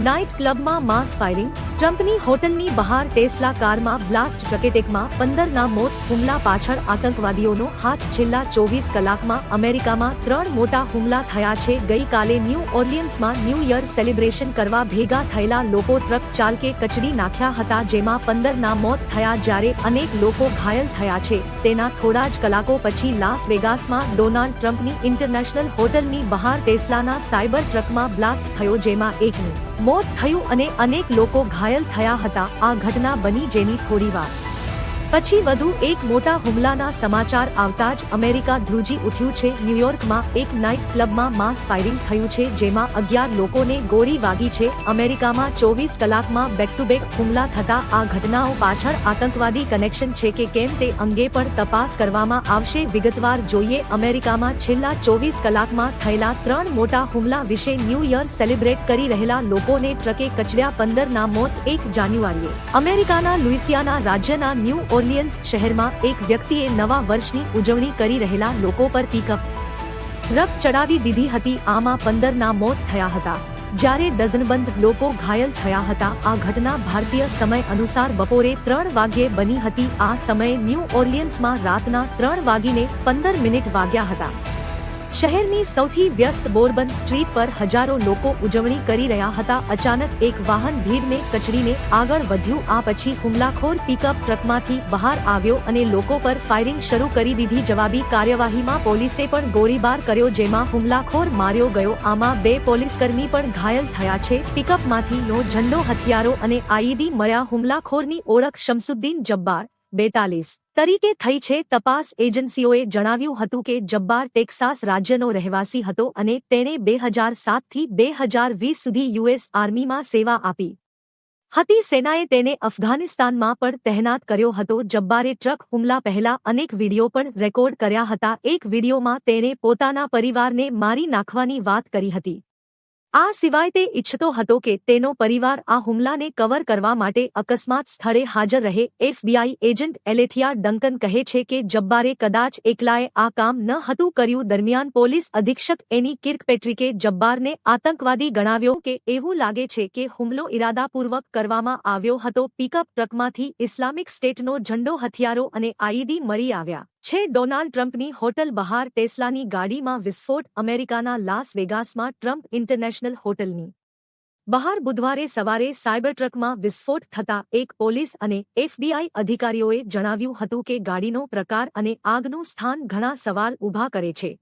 Night ક્લબમાં માસ firing, ટ્રમ્પની હોટલની બહાર ટેસ્લા કારમાં બ્લાસ્ટ, ટ્રકેટેકમાં 15ના મોત, હુમલા પાછળ આતંકવાદીઓનો હાથ. છેલ્લા 24 કલાકમાં અમેરિકામાં 3 મોટા હુમલા થયા છે. ગઈકાલે ન્યૂ ઓર્લિયન્સમાં ન્યૂ યર સેલિબ્રેશન કરવા ભેગા થયેલા લોકો ટ્રક ચાલકે કચડી નાખ્યા હતા, જેમાં 15ના મોત થયા જ્યારે અનેક લોકો ઘાયલ થયા છે. તેના થોડા જ કલાકો પછી લાસ વેગાસમાં ડોનાલ્ડ ટ્રમ્પની ઇન્ટરનેશનલ હોટલની બહાર ટેસ્લાના સાયબર ટ્રકમાં બ્લાસ્ટ થયો, જેમાં એકનું મોત થયું અને અનેક લોકો ઘાયલ થયા હતા. આ ઘટના બની જેની થોડીવાર પછી વધુ એક મોટા હુમલાના સમાચાર આવતા જ અમેરિકા ધ્રુજી ઉઠ્યું છે. ન્યૂયોર્કમાં એક નાઇટ ક્લબમાં માસ ફાયરિંગ થયું છે, જેમાં 11 લોકોને ગોળી વાગી છે. અમેરિકામાં 24 કલાકમાં બેક ટુ બેક હુમલા થતા આ ઘટનાઓ પાછળ આતંકવાદી કનેક્શન છે કે કેમ તે અંગે પણ તપાસ કરવામાં આવશે. વિગતવાર જોઈએ. અમેરિકામાં છેલ્લા 24 કલાકમાં થયેલા 3 મોટા હુમલા વિશે. ન્યૂ યર સેલિબ્રેટ કરી રહેલા લોકોને ટ્રકે કચડ્યા, 15ના મોત. 1 જાન્યુઆરીએ અમેરિકાના લુઇસિયાના રાજ્યના ન્યૂ ઓર્લિયન્સ શહેરમાં એક વ્યક્તિએ નવા વર્ષની ઉજવણી કરી રહેલા લોકો પર પિકઅપ ટ્રક ચડાવી દીધી હતી. આમાં 15ના મોત થયા હતા, જ્યારે ડઝનબંધ લોકો ઘાયલ થયા હતા. આ ઘટના ભારતીય સમય અનુસાર બપોરે 3 વાગ્યે બની હતી. આ સમયે ન્યૂ ઓર્લિયન્સમાં રાતના 3:15 વાગ્યા હતા. શહેરની સૌથી વ્યસ્ત બોરબન સ્ટ્રીટ પર હજારો લોકો ઉજવણી કરી રહ્યા હતા. અચાનક એક વાહન ભીડને કચડીને આગળ વધ્યું. આ પછી હુમલાખોર પિકઅપ ટ્રકમાંથી બહાર આવ્યો અને લોકો પર ફાયરિંગ શરૂ કરી દીધી. જવાબી કાર્યવાહીમાં પોલીસે પણ ગોળીબાર કર્યો, જેમાં હુમલાખોર માર્યો ગયો. આમાં 2 પોલીસકર્મી પણ ઘાયલ થયા છે. પિકઅપમાંથી નો ઝંડો, હથિયારો અને આઈઈડી મળ્યા. હુમલાખોરની ઓળખ શમસુદ્દીન જબ્બાર, 42 તરીકે થઈ છે. તપાસ એજન્સીઓએ જણાવ્યું હતું કે જબ્બાર ટેક્સાસ રાજ્યનો રહેવાસી હતો અને તેણે 2007થી 2020 સુધી યુએસ આર્મીમાં સેવા આપી હતી. સેનાએ તેને અફઘાનિસ્તાનમાં પણ તહેનાત કર્યો હતો. જબ્બારે ટ્રક હુમલા પહેલા અનેક વિડીયો પણ રેકોર્ડ કર્યા હતા. એક વિડીયોમાં તેણે પોતાના પરિવારને મારી નાખવાની વાત કરી હતી. આ સિવાય તે ઈચ્છતો હતો કે તેનો પરિવાર આ હુમલાને કવર કરવા માટે અકસ્માત સ્થળે હાજર રહે. એફબીઆઈ એજન્ટ એલેથિયા ડંકન કહે છે કે જબ્બારે કદાચ એકલાએ આ કામ ન હતું કર્યું. દરમિયાન પોલીસ અધિક્ષક એની કિર્કપેટ્રિકે જબ્બારને આતંકવાદી ગણાવ્યો કે એવું લાગે છે કે હુમલો ઇરાદાપૂર્વક કરવામાં આવ્યો હતો. પિકઅપ ટ્રકમાંથી ઇસ્લામિક સ્ટેટનો ઝંડો, હથિયારો અને આઈઈડી મળી આવ્યા છે. ડોનાલ્ડ ટ્રમ્પની હોટલ બહાર ટેસ્લાની ગાડીમાં વિસ્ફોટ. અમેરિકાના લાસ વેગાસમાં ટ્રમ્પ ઇન્ટરનેશનલ હોટલની બહાર બુધવારે સવારે સાયબર ટ્રકમાં વિસ્ફોટ થતા એક પોલીસ અને એફબીઆઈ અધિકારીઓએ જણાવ્યું હતું કે ગાડીનો પ્રકાર અને આગનું સ્થાન ઘણા સવાલ ઊભા કરે છે.